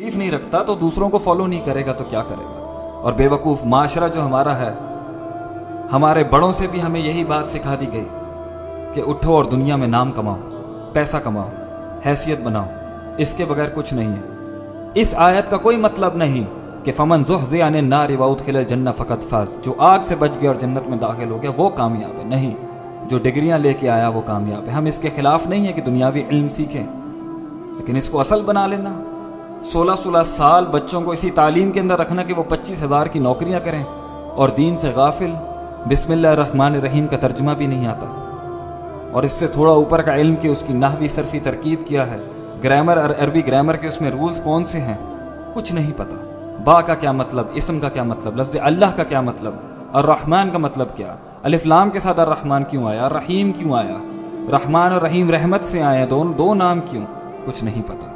तकलीफ नहीं रखता तो दूसरों को फॉलो नहीं करेगा तो क्या करेगा। और बेवकूफ़ माशरा जो हमारा है, हमारे बड़ों से भी हमें यही बात सिखा दी गई कि उठो और दुनिया में नाम कमाओ, पैसा कमाओ, हैसियत बनाओ, इसके बगैर कुछ नहीं है। इस आयत का कोई मतलब नहीं कि फमन ज़ुहज़िया अनिन नारि व उदखिलल जन्नह फ़क़द फ़ाज़, जो आग से बच गया और जन्नत में दाखिल हो गया वो कामयाब है। नहीं, जो डिग्रियां लेके आया वो कामयाब है। हम इसके खिलाफ नहीं है कि दुनियावी इल्म सीखें, लेकिन इसको असल बना लेना। 16-16 साल बच्चों को इसी तालीम के अंदर रखना कि वो 25,000 की नौकरियां करें और दीन से गाफिल, बिस्मिल्लाहिर्रहमानिर्रहीम का तर्जुमा भी नहीं आता, और इससे थोड़ा ऊपर का इल्म कि उसकी नाहवी सरफी तरकीब क्या है, ग्रामर और अरबी ग्रामर के उसमें रूल्स कौन से हैं, कुछ नहीं पता। बा का क्या मतलब, इसम का क्या मतलब, लफ्ज़ अल्लाह का क्या मतलब, अर्रहमान का मतलब क्या, अलिफ लाम के साथ अर्रहमान क्यों आया, रहीम क्यों आया, रहमान और रहीम रहमत से आए, दो नाम क्यों, कुछ नहीं पता।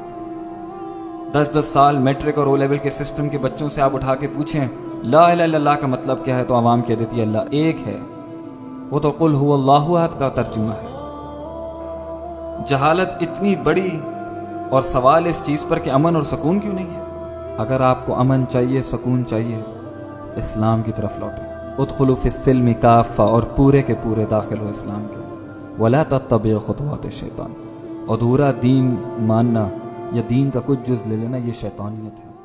10-10 साल मैट्रिक और ओ लेवल के सिस्टम के बच्चों से आप उठा के पूछें ला इलाहा इल्लल्लाह का मतलब क्या है, तो आवाम कह देती है अल्लाह एक है, वो तो कुल हुवल्लाहु अहद का तर्जुमा है। जहालत इतनी बड़ी, और सवाल इस चीज़ पर कि अमन और सुकून क्यों नहीं है। अगर आपको अमन चाहिए, सुकून चाहिए, इस्लाम की तरफ लौटें। उदखुलू फिस्सिल्मि काफ़ा, और पूरे के पूरे दाखिल हो इस्लाम के अंदर। वला तत्तबिउ खुतवात शैतान, अधूरा दीन मानना या दीन का कुछ जुज़ ले लेना ये शैतानियत है।